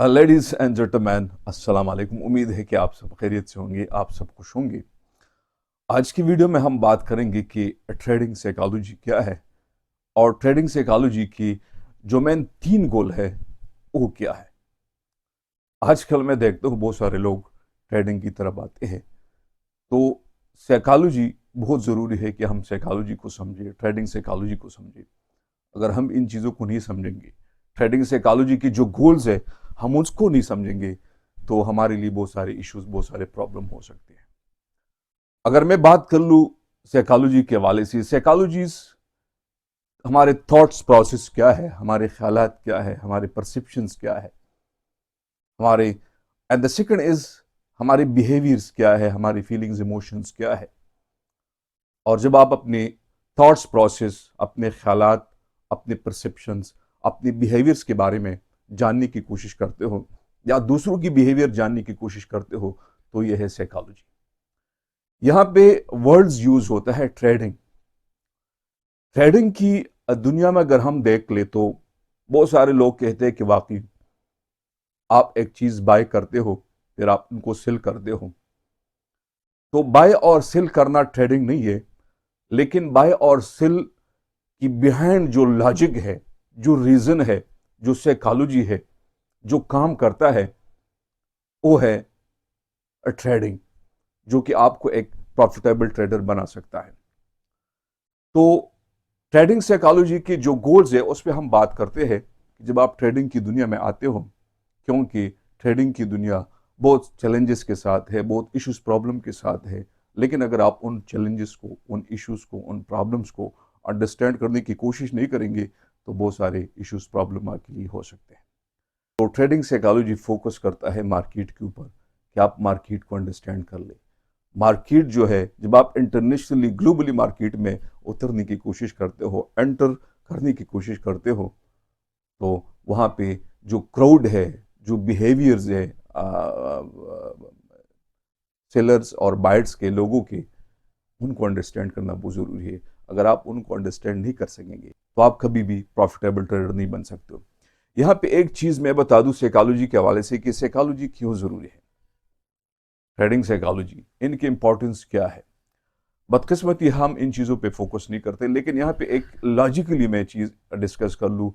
Ladies and gentleman, अस्सलाम वालेकुम। उम्मीद है कि आप सब खैरियत से होंगे, आप सब खुश होंगे। आज की वीडियो में हम बात करेंगे कि ट्रेडिंग साइकोलॉजी क्या है और ट्रेडिंग साइकोलॉजी की जो मेन 3 गोल है वो क्या है। आजकल मैं देखता हूँ बहुत सारे लोग ट्रेडिंग की तरफ आते हैं, तो साइकोलॉजी बहुत ज़रूरी है कि हम साइकोलॉजी को समझें, ट्रेडिंग साइकोलॉजी को समझें। अगर हम इन चीज़ों को नहीं समझेंगे, ट्रेडिंग साइकोलॉजी की जो गोल्स है हम उसको नहीं समझेंगे, तो हमारे लिए बहुत सारे इश्यूज, बहुत सारे प्रॉब्लम हो सकते हैं। अगर मैं बात कर लूँ साइकोलॉजी के हवाले से, साइकोलॉजीज हमारे थॉट्स प्रोसेस क्या है, हमारे ख्यालात क्या है, हमारे परसेप्शंस क्या है, हमारे एंड द सेकंड इज हमारे बिहेवियर्स क्या है, हमारी फीलिंग्स इमोशंस क्या है। और जब आप अपने थॉट्स प्रोसेस, अपने ख्यालात, अपने परसेप्शंस, अपने बिहेवियर्स के बारे में जानने की कोशिश करते हो या दूसरों की बिहेवियर जानने की कोशिश करते हो, तो यह है साइकोलॉजी। यहाँ पे वर्ड्स यूज होता है ट्रेडिंग। ट्रेडिंग की दुनिया में अगर हम देख ले तो बहुत सारे लोग कहते हैं कि वाकई आप एक चीज बाय करते हो फिर आप उनको सेल करते हो, तो बाय और सेल करना ट्रेडिंग नहीं है। लेकिन बाय और सेल की बिहाइंड जो लॉजिक है, जो रीजन है, जो साइकोलॉजी है, जो काम करता है, वो है ट्रेडिंग, जो कि आपको एक प्रॉफिटेबल ट्रेडर बना सकता है। तो ट्रेडिंग साइकोलॉजी के जो गोल्स है उस पर हम बात करते हैं कि जब आप ट्रेडिंग की दुनिया में आते हो, क्योंकि ट्रेडिंग की दुनिया बहुत चैलेंजेस के साथ है, बहुत इश्यूज प्रॉब्लम के साथ है। लेकिन अगर आप उन चैलेंजेस को, उन इश्यूज को, उन प्रॉब्लम्स को अंडरस्टैंड करने की कोशिश नहीं करेंगे, तो बहुत सारे इश्यूज प्रॉब्लम आपके लिए हो सकते हैं। तो ट्रेडिंग साइकोलॉजी फोकस करता है मार्केट के ऊपर कि आप मार्केट को अंडरस्टैंड कर ले। मार्केट जो है, जब आप इंटरनेशनली, ग्लोबली मार्केट में उतरने की कोशिश करते हो, एंटर करने की कोशिश करते हो, तो वहाँ पे जो क्राउड है, जो बिहेवियर्स है सेलर्स और बायर्स के, लोगों के, उनको अंडरस्टैंड करना बहुत ज़रूरी है। अगर आप उनको अंडरस्टैंड नहीं कर सकेंगे तो आप कभी भी प्रॉफिटेबल ट्रेडर नहीं बन सकते हो। यहाँ पे एक चीज़ मैं बता दूं साइकोलॉजी के हवाले से कि साइकोलॉजी क्यों ज़रूरी है, ट्रेडिंग साइकोलॉजी, इनकी इंपॉर्टेंस क्या है। बदकिस्मती हम इन चीज़ों पे फोकस नहीं करते। लेकिन यहाँ पे एक लॉजिकली मैं चीज़ डिस्कस कर लूँ।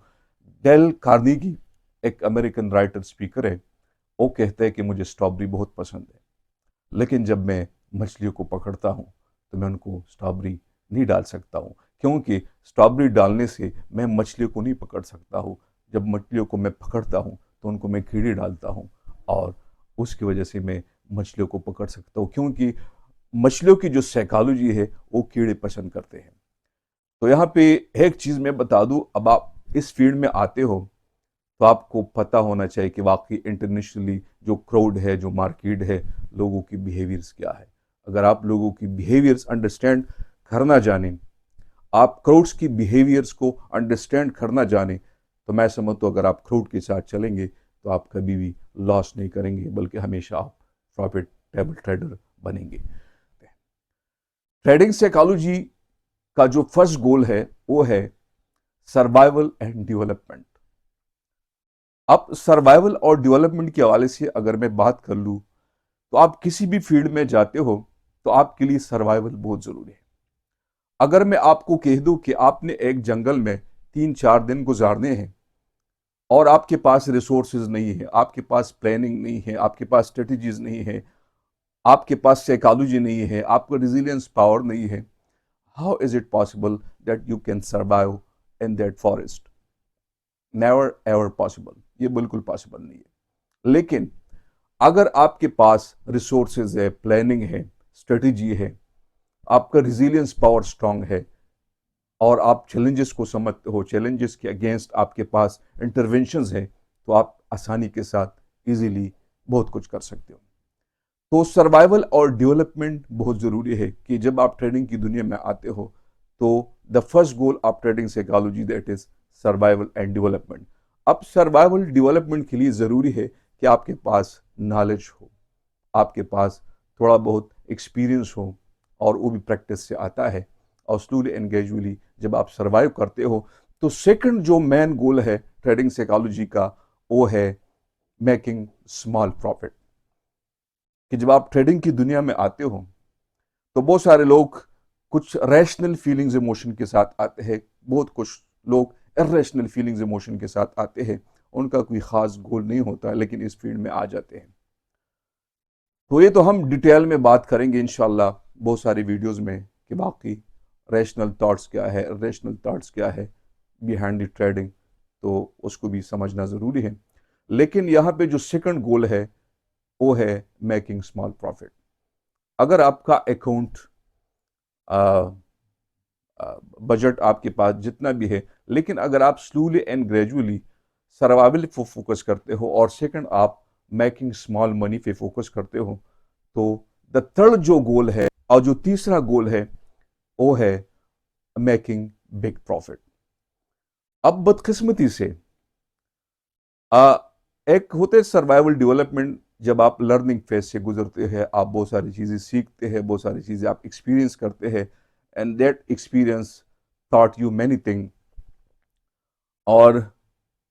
डेल कार्नेगी एक अमेरिकन राइटर स्पीकर है, वो कहते हैं कि मुझे स्ट्रॉबेरी बहुत पसंद है, लेकिन जब मैं मछलियों को पकड़ता हूँ तो मैं उनको स्ट्रॉबेरी नहीं डाल सकता हूँ, क्योंकि स्ट्रॉबेरी डालने से मैं मछलियों को नहीं पकड़ सकता हूँ। जब मछलियों को मैं पकड़ता हूँ तो उनको मैं कीड़े डालता हूँ, और उसकी वजह से मैं मछलियों को पकड़ सकता हूँ, क्योंकि मछलियों की जो साइकोलॉजी है वो कीड़े पसंद करते हैं। तो यहाँ पे एक चीज़ मैं बता दूँ, अब आप इस फील्ड में आते हो तो आपको पता होना चाहिए कि वाकई इंटरनेशनली जो क्राउड है, जो मार्केट है, लोगों की बिहेवियर्स क्या है। अगर आप लोगों की बिहेवियर्स अंडरस्टैंड करना जाने, आप क्राउड्स की बिहेवियर्स को अंडरस्टैंड करना जाने, तो मैं समझता हूँ अगर आप क्राउड के साथ चलेंगे तो आप कभी भी लॉस नहीं करेंगे, बल्कि हमेशा आप प्रॉफिटेबल ट्रेडर बनेंगे। ट्रेडिंग साइकोलॉजी का जो फर्स्ट गोल है वो है सर्वाइवल एंड डेवलपमेंट। अब सर्वाइवल और डेवलपमेंट के हवाले से अगर मैं बात कर लूँ, तो आप किसी भी फील्ड में जाते हो तो आपके लिए सर्वाइवल बहुत ज़रूरी है। अगर मैं आपको कह दूं कि आपने एक जंगल में 3-4 दिन गुजारने हैं और आपके पास रिसोर्सेज नहीं है, आपके पास प्लानिंग नहीं है, आपके पास स्ट्रेटजीज नहीं है, आपके पास साइकोलॉजी नहीं है, आपका रिजिलियंस पावर नहीं है, how is it possible that you can survive in that forest? Never ever possible, ये बिल्कुल पॉसिबल नहीं है। लेकिन अगर आपके पास रिसोर्सेज है, प्लानिंग है, स्ट्रेटजी है, आपका रिजिलियंस पावर स्ट्रांग है, और आप चैलेंजेस को समझते हो, चैलेंजेस के अगेंस्ट आपके पास इंटरवेंशंस है, तो आप आसानी के साथ इजीली बहुत कुछ कर सकते हो। तो सर्वाइवल और डेवलपमेंट बहुत ज़रूरी है कि जब आप ट्रेडिंग की दुनिया में आते हो तो the first goal of trading psychology that is survival and development. अब सर्वाइवल डेवलपमेंट के लिए ज़रूरी है कि आपके पास नॉलेज हो, आपके पास थोड़ा बहुत एक्सपीरियंस हो, और वो भी प्रैक्टिस से आता है। और स्लोली एंड ग्रेजुअली जब आप सर्वाइव करते हो, तो सेकंड जो मेन गोल है ट्रेडिंग साइकोलॉजी का, वो है मेकिंग स्मॉल प्रॉफिट। कि जब आप ट्रेडिंग की दुनिया में आते हो तो बहुत सारे लोग कुछ रैशनल फीलिंग्स इमोशन के साथ आते हैं, बहुत कुछ लोग इरेशनल फीलिंग्स इमोशन के साथ आते हैं। उनका कोई ख़ास गोल नहीं होता लेकिन इस फील्ड में आ जाते हैं। तो ये तो हम डिटेल में बात करेंगे इंशाल्लाह बहुत सारी वीडियोस में कि बाकी रैशनल थॉट्स क्या है, इरेशनल थॉट्स क्या है बिहाइंड द ट्रेडिंग, तो उसको भी समझना ज़रूरी है। लेकिन यहाँ पे जो सेकंड गोल है वो है मेकिंग स्मॉल प्रॉफिट। अगर आपका अकाउंट बजट आपके पास जितना भी है, लेकिन अगर आप स्लोली एंड ग्रेजुअली सर्वाइवल पे फोकस करते हो और सेकंड आप मेकिंग स्मॉल मनी पे फोकस करते हो, तो द थर्ड जो गोल है और जो तीसरा गोल है वो है मेकिंग बिग प्रॉफिट। अब बदकिस्मती से आ, एक होते सर्वाइवल डेवलपमेंट, जब आप लर्निंग फेज से गुजरते हैं, आप बहुत सारी चीज़ें सीखते हैं, बहुत सारी चीज़ें आप एक्सपीरियंस करते हैं, and that experience taught you many thing. और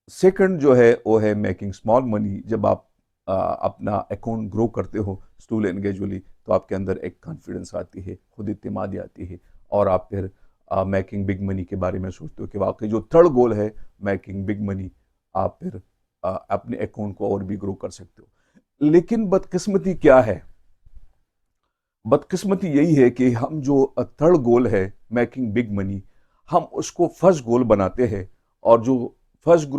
सेकंड जो है वो है मेकिंग स्मॉल मनी। जब आप अपना अकाउंट ग्रो करते हो स्लोली एंड ग्रेजुअली, तो आपके अंदर एक कॉन्फिडेंस आती है, खुद इत्मीनादी आती है, और आप फिर मेकिंग बिग मनी के बारे में सोचते हो कि वाकई जो थर्ड गोल है मेकिंग बिग मनी, आप फिर अपने अकाउंट को और भी ग्रो कर सकते हो। लेकिन बदकिस्मती क्या है? बदकिस्मती यही है कि हम जो थर्ड गोल है मेकिंग बिग मनी, हम उसको फर्स्ट गोल बनाते हैं, और जो फर्स्ट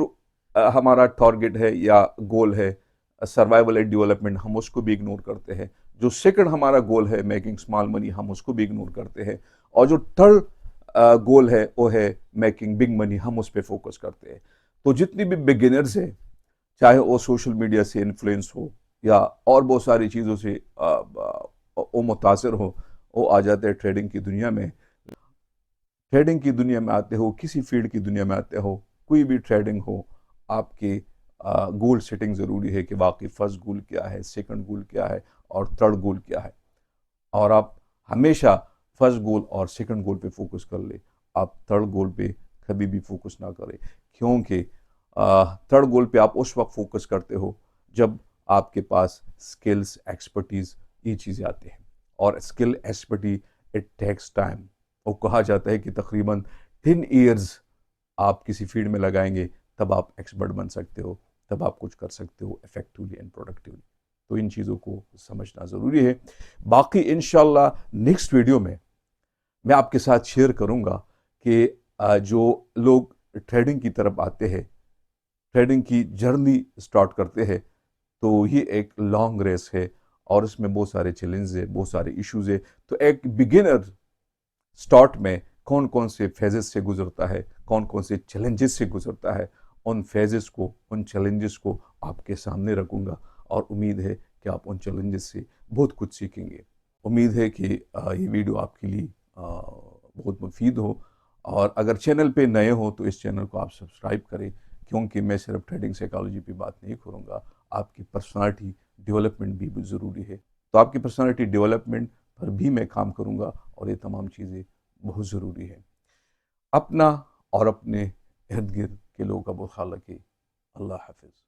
हमारा टारगेट है या गोल है सर्वाइवल एंड डेवलपमेंट, हम उसको भी इग्नोर करते हैं। जो सेकंड हमारा गोल है मेकिंग स्मॉल मनी, हम उसको भी इग्नोर करते हैं। और जो थर्ड गोल है वो है मेकिंग बिग मनी, हम उस पर फोकस करते हैं। तो जितनी भी बिगिनर्स है, चाहे वो सोशल मीडिया से इन्फ्लुएंस हो या और बहुत सारी चीज़ों से वो मुतासर हो, वो आ जाते हैं ट्रेडिंग की दुनिया में। ट्रेडिंग की दुनिया में आते हो, किसी फील्ड की दुनिया में आते हो, कोई भी ट्रेडिंग हो, आपके गोल सेटिंग ज़रूरी है कि वाकई फर्स्ट गोल क्या है, सेकंड गोल क्या है और थर्ड गोल क्या है। और आप हमेशा फर्स्ट गोल और सेकंड गोल पे फोकस कर ले, आप थर्ड गोल पे कभी भी फोकस ना करें। क्योंकि थर्ड गोल पे आप उस वक्त फोकस करते हो जब आपके पास स्किल्स, एक्सपर्टीज, ये चीज़ें आती हैं। और skill, expertise, it takes time. वो कहा जाता है कि तकरीबन 10 ईयर्स आप किसी फील्ड में लगाएंगे, तब आप एक्सपर्ट बन सकते हो, तब आप कुछ कर सकते हो इफेक्टिवली एंड प्रोडक्टिवली। तो इन चीज़ों को समझना ज़रूरी है। बाकी इंशाल्लाह नेक्स्ट वीडियो में मैं आपके साथ शेयर करूंगा कि जो लोग ट्रेडिंग की तरफ आते हैं, ट्रेडिंग की जर्नी स्टार्ट करते हैं, तो ये एक लॉन्ग रेस है और इसमें बहुत सारे चैलेंज है, बहुत सारे इश्यूज है। तो एक बिगिनर स्टार्ट में कौन कौन से फेजेस से गुजरता है, कौन कौन से चैलेंजेस से गुजरता है, उन फेजेस को, उन चैलेंजेस को आपके सामने रखूंगा, और उम्मीद है कि आप उन चैलेंजेस से बहुत कुछ सीखेंगे। उम्मीद है कि ये वीडियो आपके लिए बहुत मुफीद हो। और अगर चैनल पे नए हो तो इस चैनल को आप सब्सक्राइब करें, क्योंकि मैं सिर्फ ट्रेडिंग साइकोलॉजी पे बात नहीं करूँगा, आपकी पर्सनालिटी डेवलपमेंट भी ज़रूरी है। तो आपकी पर्सनालिटी डेवलपमेंट पर भी मैं काम करूँगा, और ये तमाम चीज़ें बहुत ज़रूरी है। अपना और अपने इर्द गिर्द के लोगों का बहुत ख्याल रखिए। अल्लाह हाफिज़।